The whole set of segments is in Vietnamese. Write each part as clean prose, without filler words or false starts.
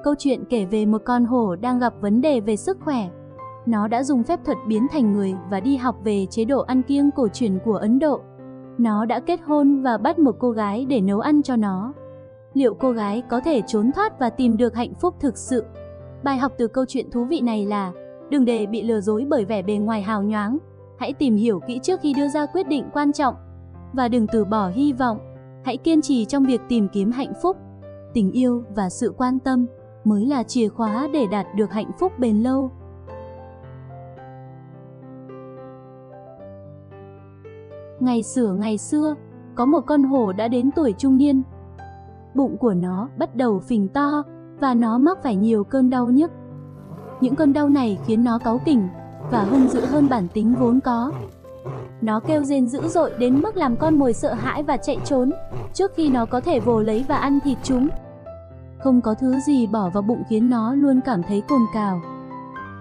câu chuyện kể về một con hổ đang gặp vấn đề về sức khỏe. Nó đã dùng phép thuật biến thành người và đi học về chế độ ăn kiêng cổ truyền của Ấn Độ. Nó đã kết hôn và bắt một cô gái để nấu ăn cho nó. Liệu cô gái có thể trốn thoát và tìm được hạnh phúc thực sự? Bài học từ câu chuyện thú vị này là đừng để bị lừa dối bởi vẻ bề ngoài hào nhoáng. Hãy tìm hiểu kỹ trước khi đưa ra quyết định quan trọng. Và đừng từ bỏ hy vọng. Hãy kiên trì trong việc tìm kiếm hạnh phúc. Tình yêu và sự quan tâm mới là chìa khóa để đạt được hạnh phúc bền lâu. Ngày xưa, có một con hổ đã đến tuổi trung niên. Bụng của nó bắt đầu phình to và nó mắc phải nhiều cơn đau nhức. Những cơn đau này khiến nó cáu kỉnh và hung dữ hơn bản tính vốn có. Nó kêu rên dữ dội đến mức làm con mồi sợ hãi và chạy trốn trước khi nó có thể vồ lấy và ăn thịt chúng. Không có thứ gì bỏ vào bụng khiến nó luôn cảm thấy cồn cào.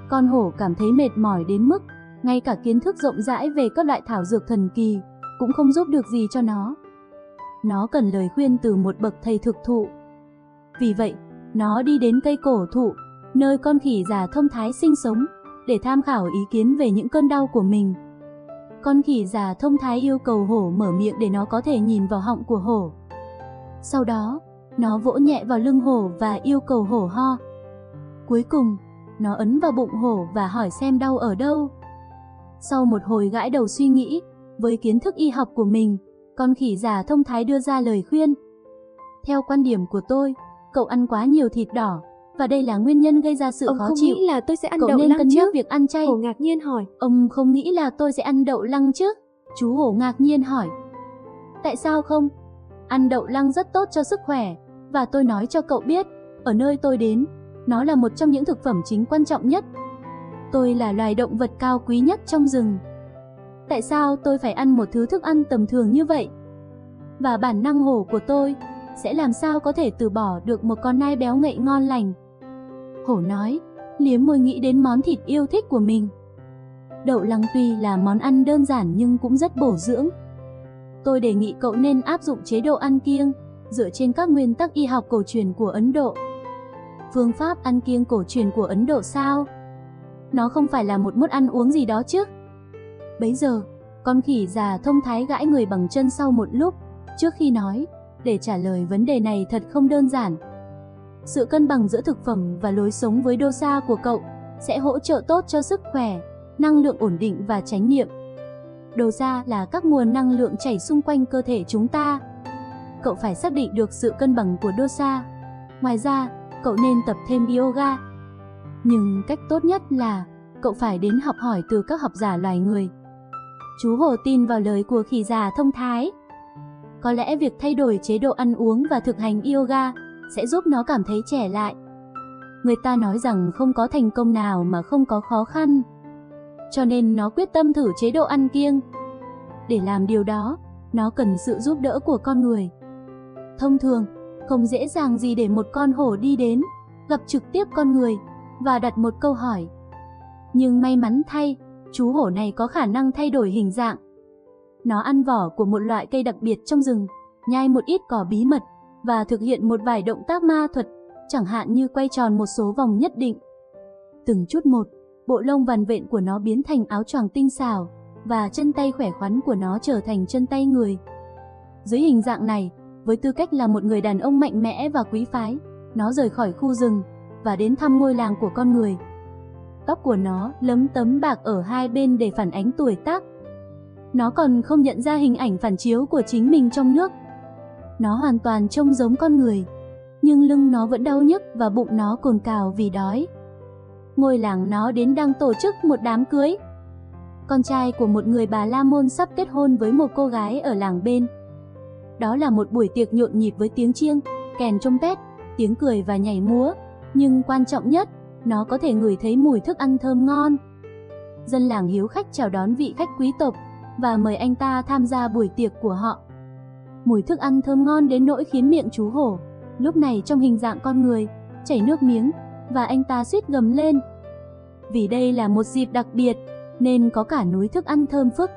Con hổ cảm thấy mệt mỏi đến mức ngay cả kiến thức rộng rãi về các loại thảo dược thần kỳ cũng không giúp được gì cho nó. Nó cần lời khuyên từ một bậc thầy thực thụ. Vì vậy, nó đi đến cây cổ thụ, nơi con khỉ già thông thái sinh sống, để tham khảo ý kiến về những cơn đau của mình. Con khỉ già thông thái yêu cầu hổ mở miệng để nó có thể nhìn vào họng của hổ. Sau đó, nó vỗ nhẹ vào lưng hổ và yêu cầu hổ ho. Cuối cùng, nó ấn vào bụng hổ và hỏi xem đau ở đâu. Sau một hồi gãi đầu suy nghĩ, với kiến thức y học của mình, con khỉ già thông thái đưa ra lời khuyên. Theo quan điểm của tôi, cậu ăn quá nhiều thịt đỏ, và đây là nguyên nhân gây ra sự khó chịu. Ông không nghĩ là tôi sẽ ăn cậu đậu nên lăng cân chứ? nhắc việc ăn chay. Hổ ngạc nhiên hỏi. Ông không nghĩ là tôi sẽ ăn đậu lăng chứ? Chú hổ ngạc nhiên hỏi. Tại sao không? Ăn đậu lăng rất tốt cho sức khỏe, và tôi nói cho cậu biết, ở nơi tôi đến, nó là một trong những thực phẩm chính quan trọng nhất. Tôi là loài động vật cao quý nhất trong rừng. Tại sao tôi phải ăn một thứ thức ăn tầm thường như vậy? Và bản năng hổ của tôi sẽ làm sao có thể từ bỏ được một con nai béo ngậy ngon lành? Hổ nói, liếm môi nghĩ đến món thịt yêu thích của mình. Đậu lăng tuy là món ăn đơn giản nhưng cũng rất bổ dưỡng. Tôi đề nghị cậu nên áp dụng chế độ ăn kiêng dựa trên các nguyên tắc y học cổ truyền của Ấn Độ. Phương pháp ăn kiêng cổ truyền của Ấn Độ sao? Nó không phải là một mốt ăn uống gì đó chứ? Bấy giờ, con khỉ già thông thái gãi người bằng chân sau một lúc, trước khi nói, để trả lời vấn đề này thật không đơn giản. Sự cân bằng giữa thực phẩm và lối sống với dosa của cậu sẽ hỗ trợ tốt cho sức khỏe, năng lượng ổn định và chánh niệm. Dosa là các nguồn năng lượng chảy xung quanh cơ thể chúng ta. Cậu phải xác định được sự cân bằng của dosa. Ngoài ra, cậu nên tập thêm yoga. Nhưng cách tốt nhất là cậu phải đến học hỏi từ các học giả loài người. Chú hổ tin vào lời của khỉ già thông thái. Có lẽ việc thay đổi chế độ ăn uống và thực hành yoga sẽ giúp nó cảm thấy trẻ lại. Người ta nói rằng không có thành công nào mà không có khó khăn. Cho nên nó quyết tâm thử chế độ ăn kiêng. Để làm điều đó, nó cần sự giúp đỡ của con người. Thông thường, không dễ dàng gì để một con hổ đi đến, gặp trực tiếp con người và đặt một câu hỏi. Nhưng may mắn thay, chú hổ này có khả năng thay đổi hình dạng. Nó ăn vỏ của một loại cây đặc biệt trong rừng, nhai một ít cỏ bí mật và thực hiện một vài động tác ma thuật, chẳng hạn như quay tròn một số vòng nhất định. Từng chút một, bộ lông vằn vện của nó biến thành áo choàng tinh xảo và chân tay khỏe khoắn của nó trở thành chân tay người. Dưới hình dạng này, với tư cách là một người đàn ông mạnh mẽ và quý phái, nó rời khỏi khu rừng và đến thăm ngôi làng của con người. Tóc của nó lấm tấm bạc ở hai bên để phản ánh tuổi tác. Nó còn không nhận ra hình ảnh phản chiếu của chính mình trong nước. Nó hoàn toàn trông giống con người, nhưng lưng nó vẫn đau nhức và bụng nó cồn cào vì đói. Ngôi làng nó đến đang tổ chức một đám cưới. Con trai của một người Bà La Môn sắp kết hôn với một cô gái ở làng bên. Đó là một buổi tiệc nhộn nhịp với tiếng chiêng, kèn trompet, tiếng cười và nhảy múa. Nhưng quan trọng nhất, nó có thể ngửi thấy mùi thức ăn thơm ngon. Dân làng hiếu khách chào đón vị khách quý tộc và mời anh ta tham gia buổi tiệc của họ. Mùi thức ăn thơm ngon đến nỗi khiến miệng chú hổ, lúc này trong hình dạng con người, chảy nước miếng và anh ta suýt gầm lên. Vì đây là một dịp đặc biệt nên có cả núi thức ăn thơm phức.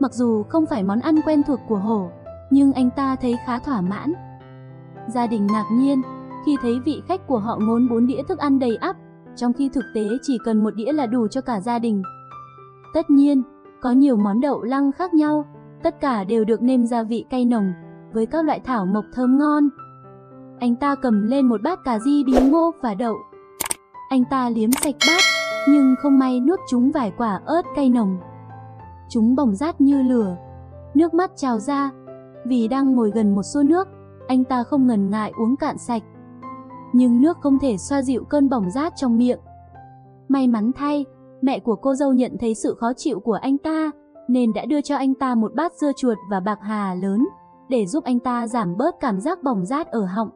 Mặc dù không phải món ăn quen thuộc của hổ, nhưng anh ta thấy khá thỏa mãn. Gia đình ngạc nhiên, khi thấy vị khách của họ ngốn 4 đĩa thức ăn đầy ắp, trong khi thực tế chỉ cần 1 đĩa là đủ cho cả gia đình. Tất nhiên, có nhiều món đậu lăng khác nhau, tất cả đều được nêm gia vị cay nồng, với các loại thảo mộc thơm ngon. Anh ta cầm lên một bát cà ri bí ngô và đậu. Anh ta liếm sạch bát, nhưng không may nuốt trúng vài quả ớt cay nồng. Chúng bỏng rát như lửa, nước mắt trào ra. Vì đang ngồi gần một xô nước, anh ta không ngần ngại uống cạn sạch. Nhưng nước không thể xoa dịu cơn bỏng rát trong miệng. May mắn thay, mẹ của cô dâu nhận thấy sự khó chịu của anh ta, nên đã đưa cho anh ta một bát dưa chuột và bạc hà lớn, để giúp anh ta giảm bớt cảm giác bỏng rát ở họng.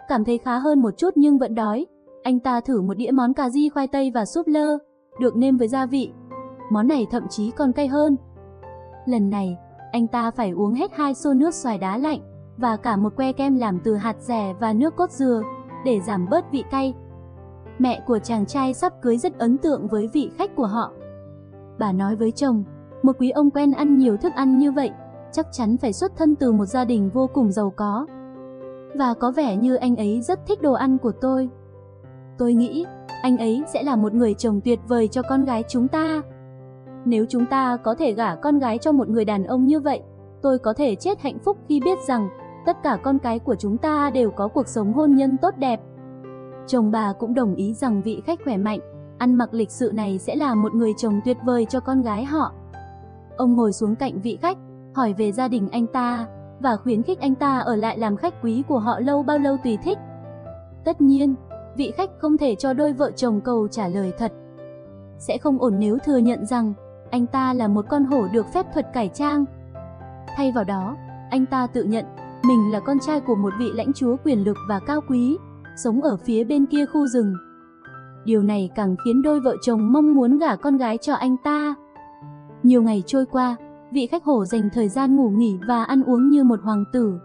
Cảm thấy khá hơn một chút nhưng vẫn đói, anh ta thử một đĩa món cà ri khoai tây và súp lơ, được nêm với gia vị. Món này thậm chí còn cay hơn. Lần này, anh ta phải uống hết 2 xô nước xoài đá lạnh và cả một que kem làm từ hạt dẻ và nước cốt dừa để giảm bớt vị cay. Mẹ của chàng trai sắp cưới rất ấn tượng với vị khách của họ. Bà nói với chồng, một quý ông quen ăn nhiều thức ăn như vậy, chắc chắn phải xuất thân từ một gia đình vô cùng giàu có. Và có vẻ như anh ấy rất thích đồ ăn của tôi. Tôi nghĩ anh ấy sẽ là một người chồng tuyệt vời cho con gái chúng ta. Nếu chúng ta có thể gả con gái cho một người đàn ông như vậy, tôi có thể chết hạnh phúc khi biết rằng tất cả con cái của chúng ta đều có cuộc sống hôn nhân tốt đẹp. Chồng bà cũng đồng ý rằng vị khách khỏe mạnh, ăn mặc lịch sự này sẽ là một người chồng tuyệt vời cho con gái họ. Ông ngồi xuống cạnh vị khách, hỏi về gia đình anh ta và khuyến khích anh ta ở lại làm khách quý của họ lâu bao lâu tùy thích. Tất nhiên, vị khách không thể cho đôi vợ chồng câu trả lời thật. Sẽ không ổn nếu thừa nhận rằng anh ta là một con hổ được phép thuật cải trang. Thay vào đó, anh ta tự nhận mình là con trai của một vị lãnh chúa quyền lực và cao quý, sống ở phía bên kia khu rừng. Điều này càng khiến đôi vợ chồng mong muốn gả con gái cho anh ta. Nhiều ngày trôi qua, vị khách hổ dành thời gian ngủ nghỉ và ăn uống như một hoàng tử.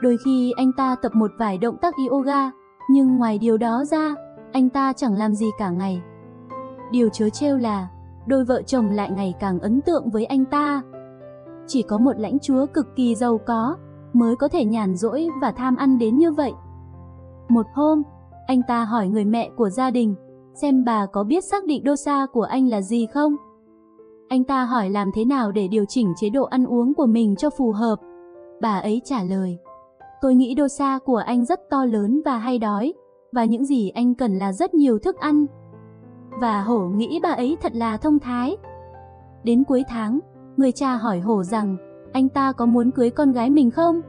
Đôi khi anh ta tập một vài động tác yoga, nhưng ngoài điều đó ra, anh ta chẳng làm gì cả ngày. Điều trớ trêu là, đôi vợ chồng lại ngày càng ấn tượng với anh ta. Chỉ có một lãnh chúa cực kỳ giàu có mới có thể nhàn rỗi và tham ăn đến như vậy. Một hôm, anh ta hỏi người mẹ của gia đình, xem bà có biết xác định dosa của anh là gì không? Anh ta hỏi làm thế nào để điều chỉnh chế độ ăn uống của mình cho phù hợp. Bà ấy trả lời, tôi nghĩ dosa của anh rất to lớn và hay đói, và những gì anh cần là rất nhiều thức ăn. Và hổ nghĩ bà ấy thật là thông thái. Đến cuối tháng, người cha hỏi hổ rằng anh ta có muốn cưới con gái mình không?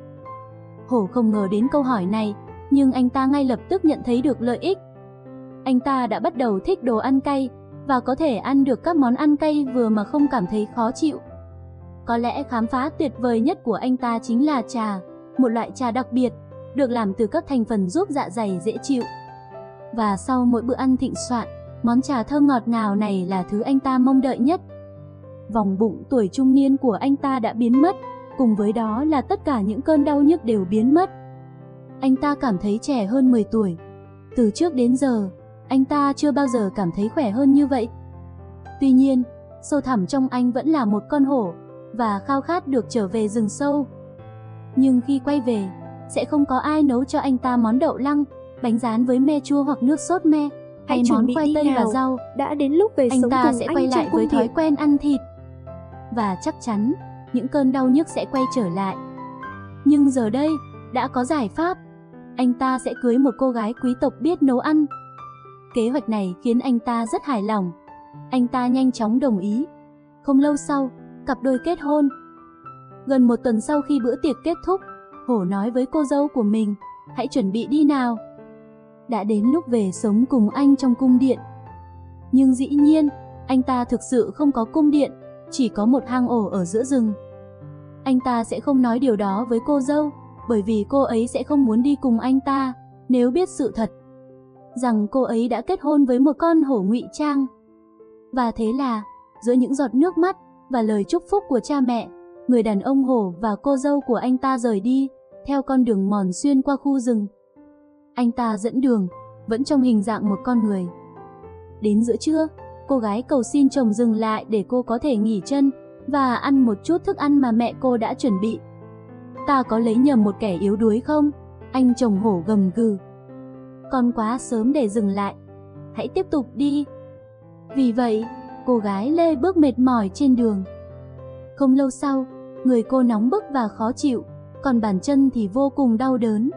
Hổ không ngờ đến câu hỏi này, nhưng anh ta ngay lập tức nhận thấy được lợi ích. Anh ta đã bắt đầu thích đồ ăn cay và có thể ăn được các món ăn cay vừa mà không cảm thấy khó chịu. Có lẽ khám phá tuyệt vời nhất của anh ta chính là trà, một loại trà đặc biệt, được làm từ các thành phần giúp dạ dày dễ chịu. Và sau mỗi bữa ăn thịnh soạn, món trà thơm ngọt ngào này là thứ anh ta mong đợi nhất. Vòng bụng tuổi trung niên của anh ta đã biến mất, cùng với đó là tất cả những cơn đau nhức đều biến mất. Anh ta cảm thấy trẻ hơn 10 tuổi. Từ trước đến giờ, anh ta chưa bao giờ cảm thấy khỏe hơn như vậy. Tuy nhiên, sâu thẳm trong anh vẫn là một con hổ và khao khát được trở về rừng sâu. Nhưng khi quay về, sẽ không có ai nấu cho anh ta món đậu lăng, bánh rán với me chua hoặc nước sốt me, hay món khoai tây và rau. Đã đến lúc về anh sống ta cùng sẽ anh quay lại với thói điện. quen ăn thịt. Và chắc chắn, những cơn đau nhức sẽ quay trở lại. Nhưng giờ đây, đã có giải pháp. Anh ta sẽ cưới một cô gái quý tộc biết nấu ăn. Kế hoạch này khiến anh ta rất hài lòng. Anh ta nhanh chóng đồng ý. Không lâu sau, cặp đôi kết hôn. Gần một tuần sau khi bữa tiệc kết thúc, hổ nói với cô dâu của mình, hãy chuẩn bị đi nào. Đã đến lúc về sống cùng anh trong cung điện. Nhưng dĩ nhiên, anh ta thực sự không có cung điện, chỉ có một hang ổ ở giữa rừng. Anh ta sẽ không nói điều đó với cô dâu, bởi vì cô ấy sẽ không muốn đi cùng anh ta nếu biết sự thật rằng cô ấy đã kết hôn với một con hổ ngụy trang. Và thế là, giữa những giọt nước mắt và lời chúc phúc của cha mẹ, người đàn ông hổ và cô dâu của anh ta rời đi, theo con đường mòn xuyên qua khu rừng. Anh ta dẫn đường, vẫn trong hình dạng một con người. Đến giữa trưa, cô gái cầu xin chồng dừng lại để cô có thể nghỉ chân và ăn một chút thức ăn mà mẹ cô đã chuẩn bị. Ta có lấy nhầm một kẻ yếu đuối không? Anh chồng hổ gầm gừ. Còn quá sớm để dừng lại. Hãy tiếp tục đi. Vì vậy, cô gái lê bước mệt mỏi trên đường. Không lâu sau, người cô nóng bức và khó chịu, còn bàn chân thì vô cùng đau đớn.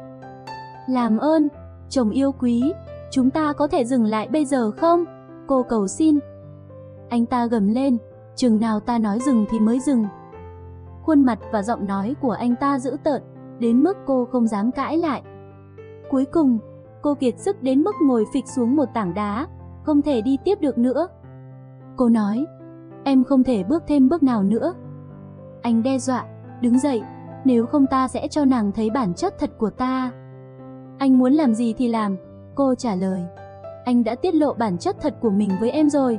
Làm ơn, chồng yêu quý, chúng ta có thể dừng lại bây giờ không? Cô cầu xin. Anh ta gầm lên, chừng nào ta nói dừng thì mới dừng. Khuôn mặt và giọng nói của anh ta dữ tợn, đến mức cô không dám cãi lại. Cuối cùng, cô kiệt sức đến mức ngồi phịch xuống một tảng đá, không thể đi tiếp được nữa. Cô nói, em không thể bước thêm bước nào nữa. Anh đe dọa, đứng dậy, nếu không ta sẽ cho nàng thấy bản chất thật của ta. Anh muốn làm gì thì làm, cô trả lời. Anh đã tiết lộ bản chất thật của mình với em rồi.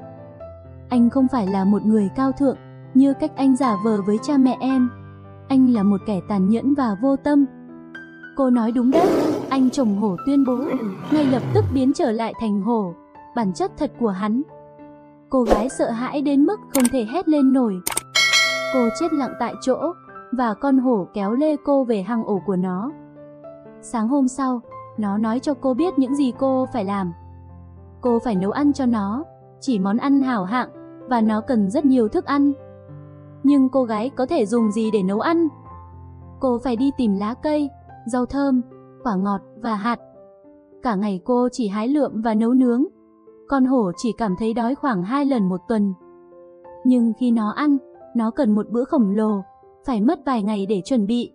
Anh không phải là một người cao thượng, như cách anh giả vờ với cha mẹ em. Anh là một kẻ tàn nhẫn và vô tâm. Cô nói đúng đấy, anh chồng hổ tuyên bố, ngay lập tức biến trở lại thành hổ, bản chất thật của hắn. Cô gái sợ hãi đến mức không thể hét lên nổi. Cô chết lặng tại chỗ, và con hổ kéo lê cô về hang ổ của nó. Sáng hôm sau, nó nói cho cô biết những gì cô phải làm. Cô phải nấu ăn cho nó, chỉ món ăn hảo hạng, và nó cần rất nhiều thức ăn. Nhưng cô gái có thể dùng gì để nấu ăn? Cô phải đi tìm lá cây, rau thơm, quả ngọt và hạt. Cả ngày cô chỉ hái lượm và nấu nướng. Con hổ chỉ cảm thấy đói khoảng 2 lần một tuần. Nhưng khi nó ăn, nó cần một bữa khổng lồ, phải mất vài ngày để chuẩn bị.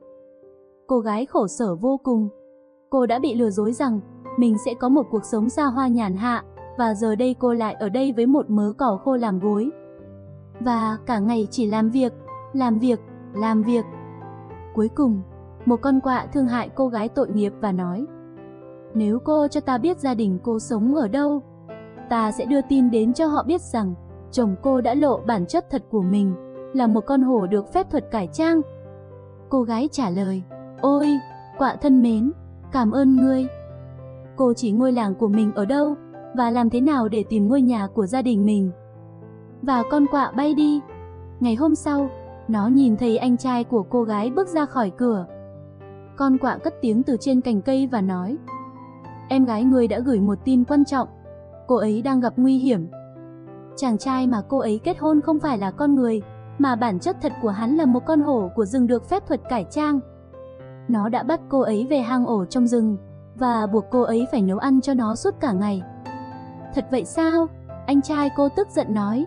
Cô gái khổ sở vô cùng. Cô đã bị lừa dối rằng mình sẽ có một cuộc sống xa hoa nhàn hạ, và giờ đây cô lại ở đây với một mớ cỏ khô làm gối. Và cả ngày chỉ làm việc, làm việc, làm việc. Cuối cùng, một con quạ thương hại cô gái tội nghiệp và nói, nếu cô cho ta biết gia đình cô sống ở đâu, ta sẽ đưa tin đến cho họ biết rằng chồng cô đã lộ bản chất thật của mình, là một con hổ được phép thuật cải trang. Cô gái trả lời, ôi, quạ thân mến, cảm ơn ngươi. Cô chỉ ngôi làng của mình ở đâu, và làm thế nào để tìm ngôi nhà của gia đình mình. Và con quạ bay đi. Ngày hôm sau, nó nhìn thấy anh trai của cô gái bước ra khỏi cửa. Con quạ cất tiếng từ trên cành cây và nói, em gái ngươi đã gửi một tin quan trọng, cô ấy đang gặp nguy hiểm. Chàng trai mà cô ấy kết hôn không phải là con người, mà bản chất thật của hắn là một con hổ của rừng được phép thuật cải trang. Nó đã bắt cô ấy về hang ổ trong rừng, và buộc cô ấy phải nấu ăn cho nó suốt cả ngày. Thật vậy sao? Anh trai cô tức giận nói.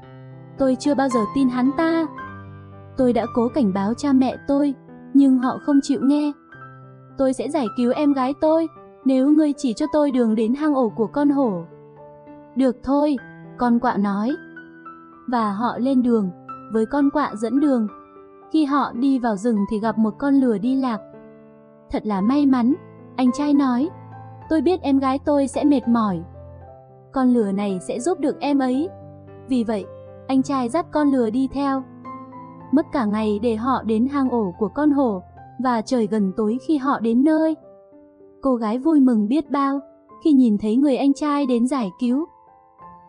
Tôi chưa bao giờ tin hắn ta. Tôi đã cố cảnh báo cha mẹ tôi, nhưng họ không chịu nghe. Tôi sẽ giải cứu em gái tôi, nếu ngươi chỉ cho tôi đường đến hang ổ của con hổ. Được thôi, con quạ nói. Và họ lên đường, với con quạ dẫn đường. Khi họ đi vào rừng thì gặp một con lừa đi lạc. Thật là may mắn, anh trai nói. Tôi biết em gái tôi sẽ mệt mỏi. Con lừa này sẽ giúp được em ấy. Vì vậy, anh trai dắt con lừa đi theo. Mất cả ngày để họ đến hang ổ của con hổ, và trời gần tối khi họ đến nơi. Cô gái vui mừng biết bao khi nhìn thấy người anh trai đến giải cứu.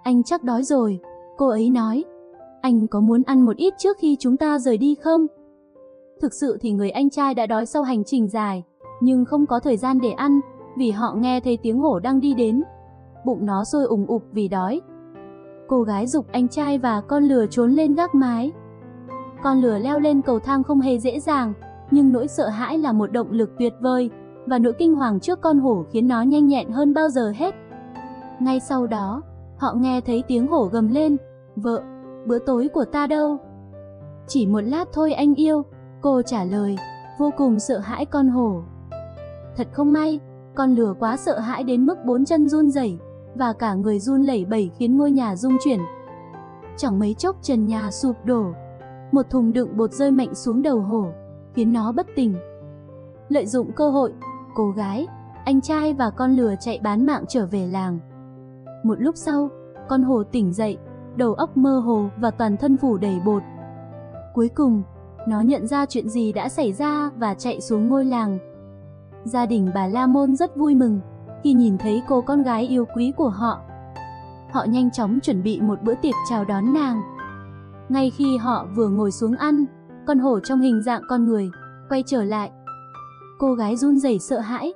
Anh chắc đói rồi, cô ấy nói. Anh có muốn ăn một ít trước khi chúng ta rời đi không? Thực sự thì người anh trai đã đói sau hành trình dài, nhưng không có thời gian để ăn, vì họ nghe thấy tiếng hổ đang đi đến. Bụng nó sôi ủng ục vì đói. Cô gái giục anh trai và con lừa trốn lên gác mái. Con lừa leo lên cầu thang không hề dễ dàng, nhưng nỗi sợ hãi là một động lực tuyệt vời, và nỗi kinh hoàng trước con hổ khiến nó nhanh nhẹn hơn bao giờ hết. Ngay sau đó, họ nghe thấy tiếng hổ gầm lên, vợ, bữa tối của ta đâu? Chỉ một lát thôi anh yêu, cô trả lời, vô cùng sợ hãi con hổ. Thật không may, con lừa quá sợ hãi đến mức 4 chân run rẩy, và cả người run lẩy bẩy khiến ngôi nhà rung chuyển. Chẳng mấy chốc trần nhà sụp đổ, một thùng đựng bột rơi mạnh xuống đầu hổ, khiến nó bất tỉnh. Lợi dụng cơ hội, cô gái, anh trai và con lừa chạy bán mạng trở về làng. Một lúc sau, con hổ tỉnh dậy, đầu óc mơ hồ và toàn thân phủ đầy bột. Cuối cùng, nó nhận ra chuyện gì đã xảy ra và chạy xuống ngôi làng. Gia đình bà La Môn rất vui mừng khi nhìn thấy cô con gái yêu quý của họ. Họ nhanh chóng chuẩn bị một bữa tiệc chào đón nàng. Ngay khi họ vừa ngồi xuống ăn, con hổ trong hình dạng con người quay trở lại. Cô gái run rẩy sợ hãi.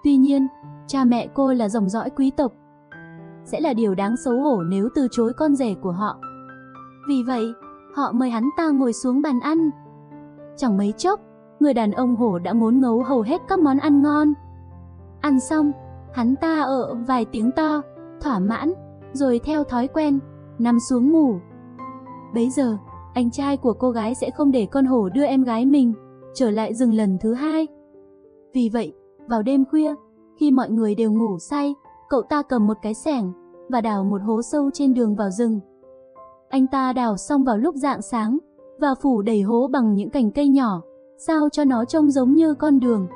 Tuy nhiên, cha mẹ cô là dòng dõi quý tộc. Sẽ là điều đáng xấu hổ nếu từ chối con rể của họ. Vì vậy, họ mời hắn ta ngồi xuống bàn ăn. Chẳng mấy chốc, người đàn ông hổ đã ngốn ngấu hầu hết các món ăn ngon. Ăn xong, hắn ta vài tiếng to, thỏa mãn, rồi theo thói quen, nằm xuống ngủ. Bấy giờ, anh trai của cô gái sẽ không để con hổ đưa em gái mình trở lại rừng lần thứ hai. Vì vậy, vào đêm khuya, khi mọi người đều ngủ say, cậu ta cầm một cái xẻng và đào một hố sâu trên đường vào rừng. Anh ta đào xong vào lúc rạng sáng và phủ đầy hố bằng những cành cây nhỏ, sao cho nó trông giống như con đường.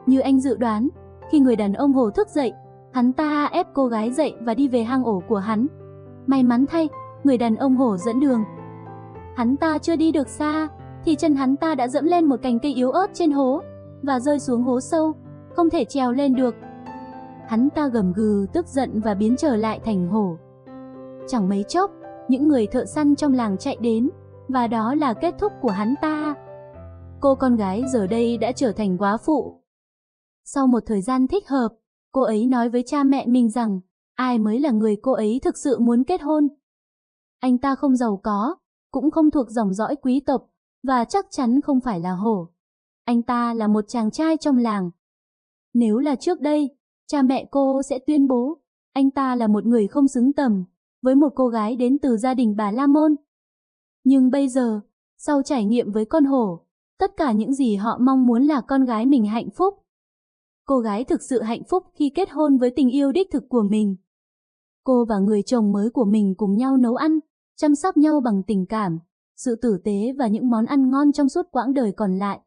Như anh dự đoán, khi người đàn ông hổ thức dậy, hắn ta ép cô gái dậy và đi về hang ổ của hắn. May mắn thay, người đàn ông hổ dẫn đường. Hắn ta chưa đi được xa, thì chân hắn ta đã dẫm lên một cành cây yếu ớt trên hố và rơi xuống hố sâu, không thể trèo lên được. Hắn ta gầm gừ tức giận và biến trở lại thành hổ. Chẳng mấy chốc, những người thợ săn trong làng chạy đến, và đó là kết thúc của hắn ta. Cô con gái giờ đây đã trở thành góa phụ. Sau một thời gian thích hợp, cô ấy nói với cha mẹ mình rằng ai mới là người cô ấy thực sự muốn kết hôn. Anh ta không giàu có, cũng không thuộc dòng dõi quý tộc, và chắc chắn không phải là hổ. Anh ta là một chàng trai trong làng. Nếu là trước đây, cha mẹ cô sẽ tuyên bố anh ta là một người không xứng tầm với một cô gái đến từ gia đình bà La Môn. Nhưng bây giờ, sau trải nghiệm với con hổ, tất cả những gì họ mong muốn là con gái mình hạnh phúc. Cô gái thực sự hạnh phúc khi kết hôn với tình yêu đích thực của mình. Cô và người chồng mới của mình cùng nhau nấu ăn, chăm sóc nhau bằng tình cảm, sự tử tế và những món ăn ngon trong suốt quãng đời còn lại.